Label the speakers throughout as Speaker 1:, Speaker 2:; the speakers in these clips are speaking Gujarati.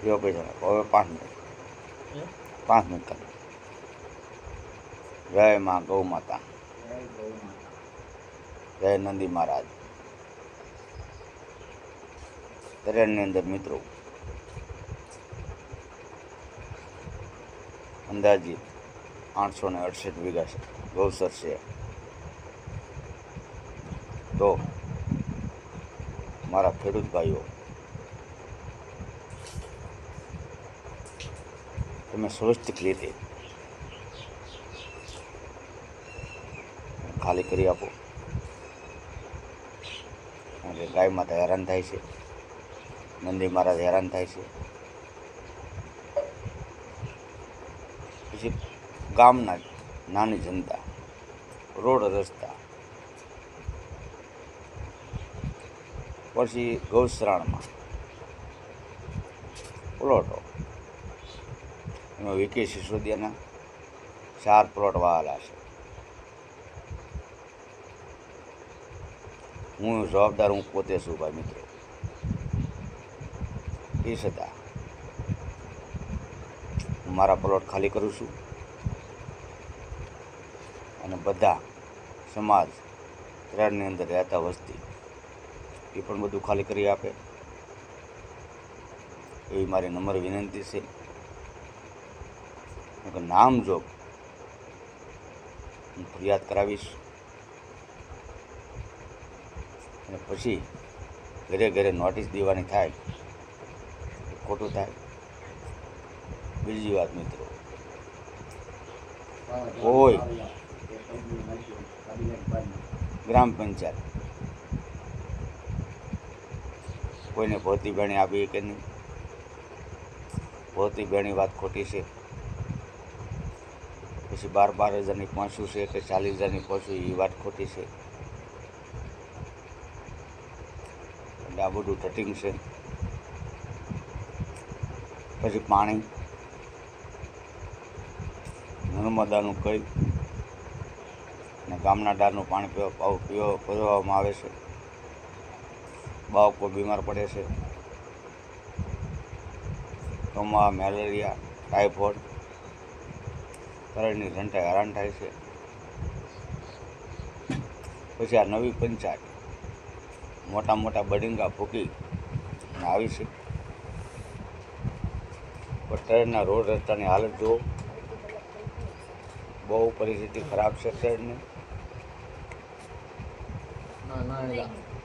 Speaker 1: એવો પૈસા નાખો. હવે 5 મિનિટ 5 મિનિટ કરી. જય માં ગૌ માતા, જય નંદી મહારાજ. ટ્રેનની અંદર મિત્રો અંદાજિત 868 વીઘા છે ગૌસર છે. તો મારા ખેડૂત ભાઈઓ, તમે સ્વસ્તિક રીતે ખાલી કરી આપો. કારણ કે ગાય માતા હેરાન થાય છે, નંદી મહારાજ હેરાન થાય છે. પછી ગામના નાની જનતા, રોડ રસ્તા, પછી ગૌશ્રાણમાં પ્લોટો, એમાં વિકે સિસોદિયાના 4 પ્લોટ વાવેલા છે. હું જવાબદાર હું પોતે છું ભાઈ મિત્રો. એ છતાં હું મારા પ્લોટ ખાલી કરું છું અને બધા સમાજ ત્રણની અંદર રહેતા વસ્તી એ પણ બધું ખાલી કરી આપે એવી મારી નમ્ર વિનંતી છે. નામ જોગ હું ફરિયાદ કરાવીશ અને પછી ઘરે ઘરે નોટિસ દેવાની થાય, ખોટું થાય. બીજી વાત મિત્રો, કોઈ ગ્રામ પંચાયત કોઈને ભોતી બેણી આપી કે નહીં. ભોતી બેણી વાત ખોટી છે. પછી 12 હજારની પહોંચ્યું છે કે 40 હજારની પહોંચ્યું એ વાત ખોટી છે. એટલે આ બધું ટટિંગ છે. પછી પાણી નર્મદાનું કઈ અને ગામના ડારનું પાણી પીવામાં આવે છે. બાળકો બીમાર પડે છે. કમા, મેલેરિયા, ટાઇફોઇડ, શરીરની જનતા હેરાન થાય છે. પછી આ નવી પંચાયત મોટા મોટા બડિંગા ફૂકી આવી છે. પણ ટ્રેનના રોડ રસ્તાની હાલત જુઓ, બહુ પરિસ્થિતિ ખરાબ છે ટ્રેનની.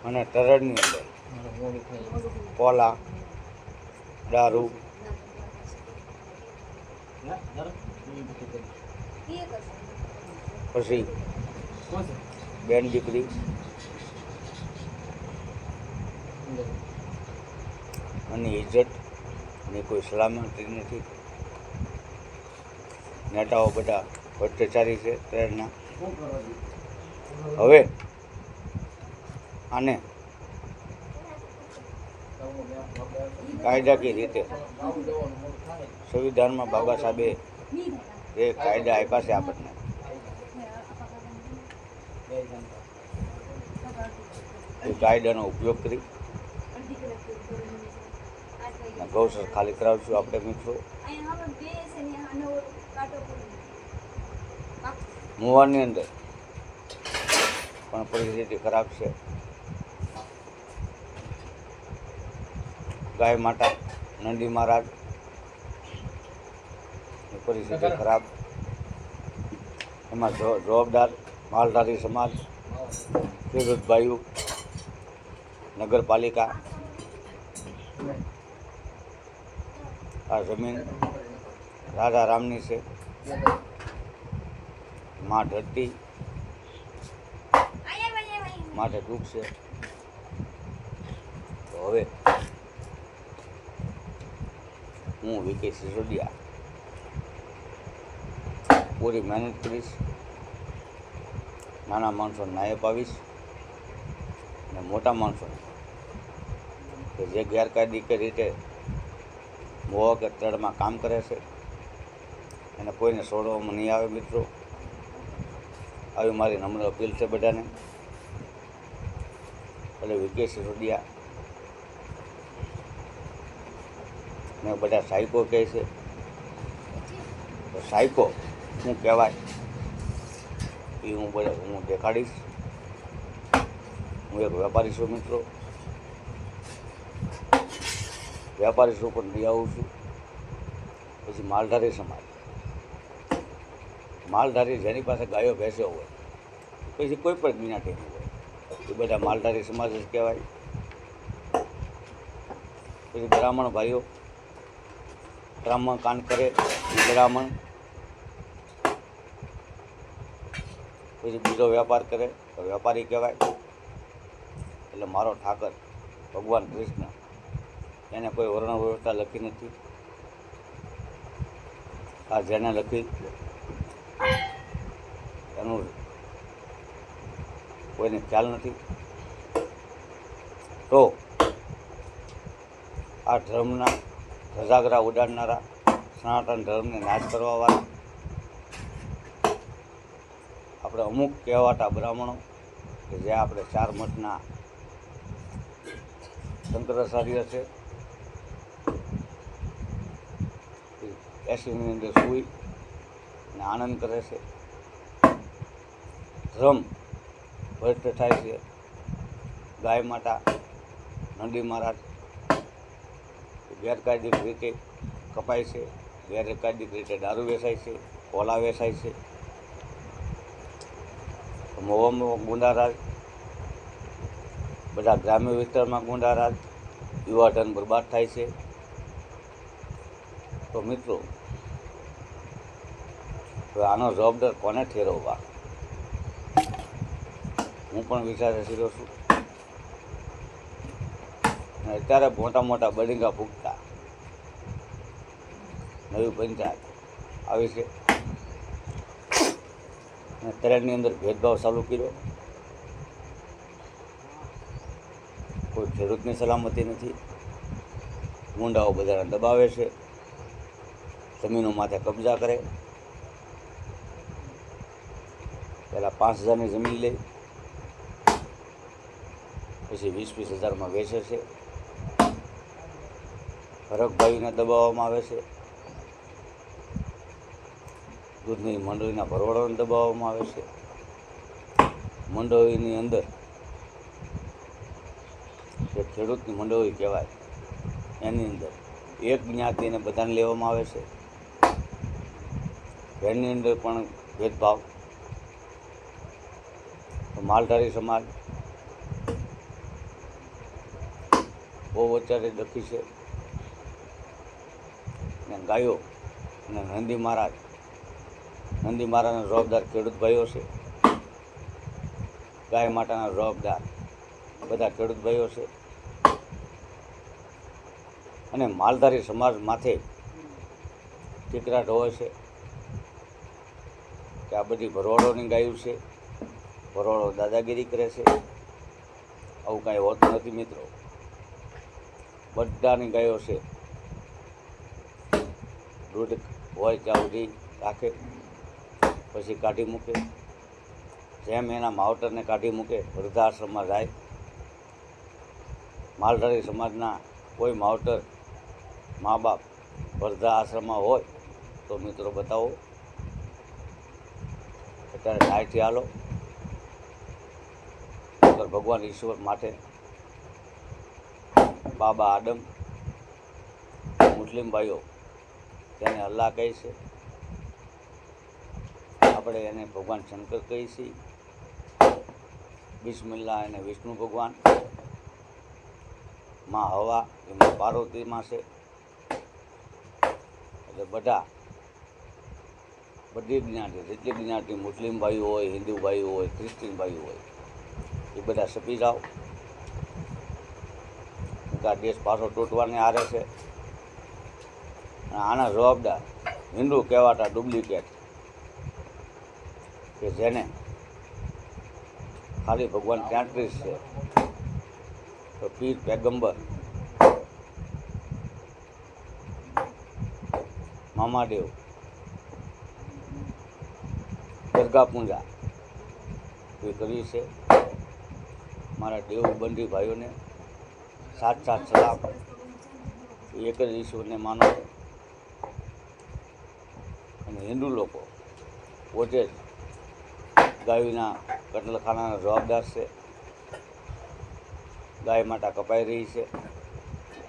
Speaker 1: અને ટરડની અંદર કોલા, દારૂ, પછી બેન દીકરી અને ઇજ્જતની કોઈ સલામતી નથી. નેતાઓ બધા ભ્રષ્ટાચારી છે ટ્રેનના. હવે આને કાયદાકીય રીતે સંવિધાનમાં બાબા સાહેબે જે કાયદા આપ્યા છે આપણને, એ કાયદાનો ઉપયોગ કરી ગૌસર ખાલી કરાવશું આપણે મિત્રો. મુવાની અંદર પણ પરિસ્થિતિ ખરાબ છે. ગાય માતા નંદી મહારાજ પરિસ્થિતિ ખરાબ. એમાં જવાબદાર માલધારી સમાજ, ખેડૂત ભાઈઓ, નગરપાલિકા. આ જમીન રાજા રામની છે. માં ધરતી માટે દુઃખ છે. તો હવે હું વિકે સિસોદિયા પૂરી મહેનત કરીશ. નાના માણસોને ન્યાય અપાવીશ અને મોટા માણસોને કે જે ગેરકાયદેસર રીતે મોહ કે તળમાં કામ કરે છે અને કોઈને છોડવામાં નહીં આવે મિત્રો. આવી મારી નમ્ર અપીલ છે બધાને. એટલે વિકે સિસોદિયા ને બધા સાયકો કહે છે. તો સાયકો શું કહેવાય એ હું દેખાડીશ. હું એક વેપારી છું મિત્રો. વેપારી છું પણ લઈ આવું છું. પછી માલધારી સમાજ. માલધારી જેની પાસે ગાયો ભેંસો હોય, પછી કોઈ પણ જ્ઞાતિની હોય, એ બધા માલધારી સમાજ જ કહેવાય. પછી બ્રાહ્મણ ભાઈઓ બ્રાહ્મણ કાન કરે એ બ્રાહ્મણ. પછી બીજો વેપાર કરે તો વેપારી કહેવાય. એટલે મારો ઠાકર ભગવાન કૃષ્ણ એને કોઈ વર્ણ વ્યવસ્થા લખી નથી. આ જેને લખી એનું કોઈને ખ્યાલ નથી. તો આ ધર્મના ધજાગરા ઉડાડનારા, સનાતન ધર્મને નાશ કરવાવાળા આપણે અમુક કહેવાતા બ્રાહ્મણો કે જે આપણે 4 મઠના શંકરાચાર્ય છે, એસીની અંદર સૂઈ અને આનંદ કરે છે. ધર્મ ભ્રષ્ટ થાય છે. ગાય માતા નંદી મહારાજ ગેરકાયદેસર રીતે કપાય છે. ગેરકાયદેસર રીતે દારૂ વેચાય છે, કોલા વેચાય છે. મહુવામાં ગુંડારાજ, બધા ગ્રામ્ય વિસ્તારમાં ગુંડારાજ, યુવાધન બરબાદ થાય છે. તો મિત્રો, તો આનો જવાબદાર કોને ઠેરવવા? હું પણ વિચારી રહ્યો છું. અને અત્યારે મોટા મોટા બડિંગા ફૂંકતા નવી પંચાયત આવી છે. અને ટ્રેનની અંદર ભેદભાવ ચાલુ કર્યો. કોઈ ખેડૂતની સલામતી નથી. ગુંડાઓ બધાને દબાવે છે. જમીનો માથે કબજા કરે. પહેલાં 5,000ની જમીન લે, પછી 20,000-20,000માં વેચે છે. હરખભાઈને દબાવવામાં આવે છે. દૂધની મંડળીના ભરવાડોને દબાવવામાં આવે છે. મંડળીની અંદર જે ખેડૂતની મંડળી કહેવાય એની અંદર એક જ્ઞાતિને બધાને લેવામાં આવે છે. એની અંદર પણ ભેદભાવ. માલધારી સમાજ બહુ અત્યારે દખી છે. અને ગાયો અને નંદી મહારાજના જવાબદાર ખેડૂત ભાઈઓ છે. ગાય માતાના જવાબદાર બધા ખેડૂત ભાઈઓ છે. અને માલધારી સમાજ માથે ઠીકરાટ હોય છે કે આ બધી ભરવાડોની ગાયું છે, ભરવાડો દાદાગીરી કરે છે. આવું કાંઈ હોતું નથી મિત્રો. બધાની ગાયો છે. દૂધ હોય ત્યાં સુધી રાખે, પછી કાઢી મૂકે. જેમ એના માવતરને કાઢી મૂકે, વૃદ્ધાશ્રમમાં જાય. માલધારી સમાજના કોઈ માવતર મા બાપ વૃદ્ધાશ્રમમાં હોય તો મિત્રો બતાવો. અત્યારે ન્યાયથી હાલો. ભગવાન ઈશ્વર માટે બાબા આદમ મુસ્લિમ ભાઈઓ તેને અલ્લાહ કહે છે. આપણે એને ભગવાન શંકર કહીએ છીએ. બિસ્મિલ્લાહ એને વિષ્ણુ ભગવાન. માં હવા એમાં પાર્વતીમાં છે. એટલે બધી જ્ઞાતિ, જેટલી જ્ઞાતિ મુસ્લિમ ભાઈઓ હોય, હિન્દુ ભાઈઓ હોય, ક્રિશ્ચિયન ભાઈઓ હોય, એ બધા સપી જાઓ. આ દેશ પાછો તૂટવાને આરે છે. આના જવાબદાર હિન્દુ કહેવાતા ડુપ્લિકેટ કે જેને ખાલી ભગવાન 33 છે. તો પીર પેગંબર મામાદેવ દરગાહ પૂજા એ કરી છે. મારા દેવબંધી ભાઈઓને સાત સલામ. એ એક જ ઈશ્વરને માનો છે અને હિન્દુ લોકો પોતે જ ગાયોના કતલખાનાના જવાબદાર છે. ગાય માતા કપાઈ રહી છે,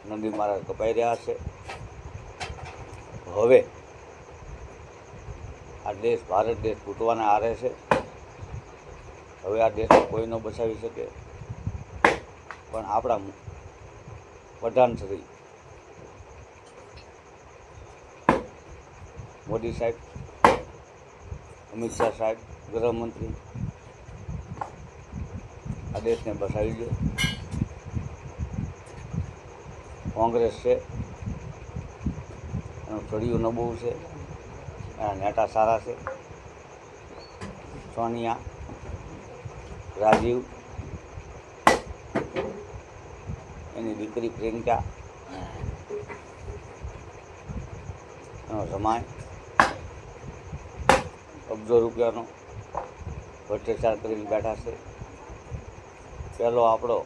Speaker 1: નંદી મહારાજ કપાઈ રહ્યા છે. હવે આ દેશ ભારત દેશ તૂટવાના આરે છે. હવે આ દેશને કોઈ ન બચાવી શકે, પણ આપણા પ્રધાન શ્રી મોદી સાહેબ, અમિત શાહ સાહેબ, ગૃહમંત્રી આ દેશને બચાવી દે. કોંગ્રેસ છે એનું છોડિયું નબળું છે, એના નેતા સારા છે. સોનિયા, રાજીવ, એની દીકરી પ્રિયંકા, એનો જમાય અબજો રૂપિયાનો ભ્રષ્ટાચાર કરીને બેઠા છે. પહેલો આપણો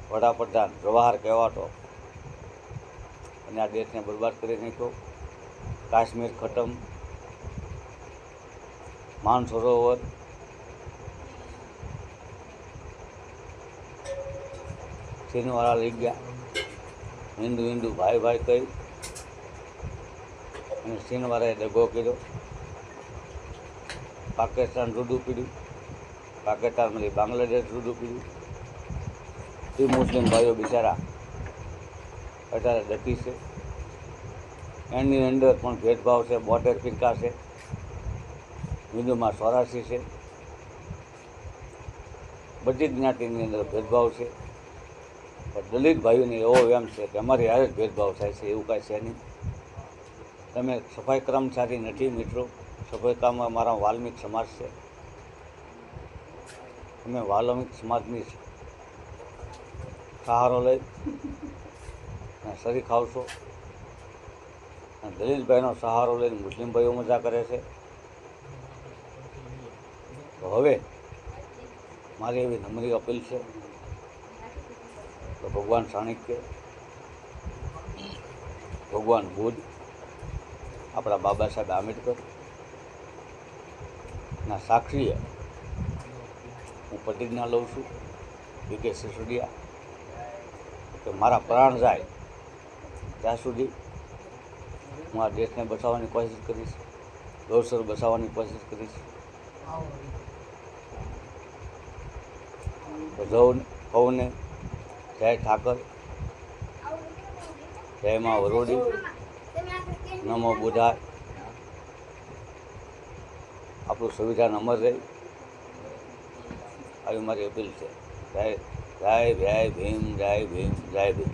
Speaker 1: વડાપ્રધાન જવાહર કહેવાતો અને આ દેશને બરબાદ કરી નાખ્યો. કાશ્મીર ખતમ, માનસરોવર, ચીનવાળા લઈ ગયા. હિન્દુ હિન્દુ ભાઈ ભાઈ કહી અને ચીનવાળાએ દગો કર્યો. પાકિસ્તાન જુદું પીડ્યું, પાકિસ્તાનમાંથી બાંગ્લાદેશ જુદું પીડ્યું. એ મુસ્લિમ ભાઈઓ બિચારા અત્યારે દકી છે. એની અંદર પણ ભેદભાવ છે. 72 ફિરકા છે, હિન્દુમાં 84 છે. બધી જ્ઞાતિની અંદર ભેદભાવ છે. પણ દલિત ભાઈઓને એવો એમ છે કે અમારી હારે જ ભેદભાવ થાય છે, એવું કાંઈ છે નહીં. તમે સફાઈ કર્મચારી નથી મિત્રો. સફાઈ કામમાં મારા વાલ્મિક સમાજ છે. તમે વાલ્મિક સમાજની સહારો લઈ અને શરી ખાવશો, અને દલિતભાઈનો સહારો લઈને મુસ્લિમ ભાઈઓ મજા કરે છે. તો હવે મારી એવી નમ્રી અપીલ છે તો ભગવાન ચાણક્ય, ભગવાન બુદ્ધ, આપણા બાબા સાહેબ આંબેડકર ના સાક્ષીએ હું પ્રતિજ્ઞા લઉં છું, કે સિસોદિયા, કે મારા પ્રાણ જાય ત્યાં સુધી હું આ દેશને બચાવવાની કોશિશ કરીશ, ગૌસર બચાવવાની કોશિશ કરીશ. સૌને જય ઠાકર, જય મા વરોડી, નમો બુધાય. આપણું સંવિધાન અમર રહે આવી મારી અપીલ છે. જય જય જય ભીમ, જય ભીમ, જય ભીમ.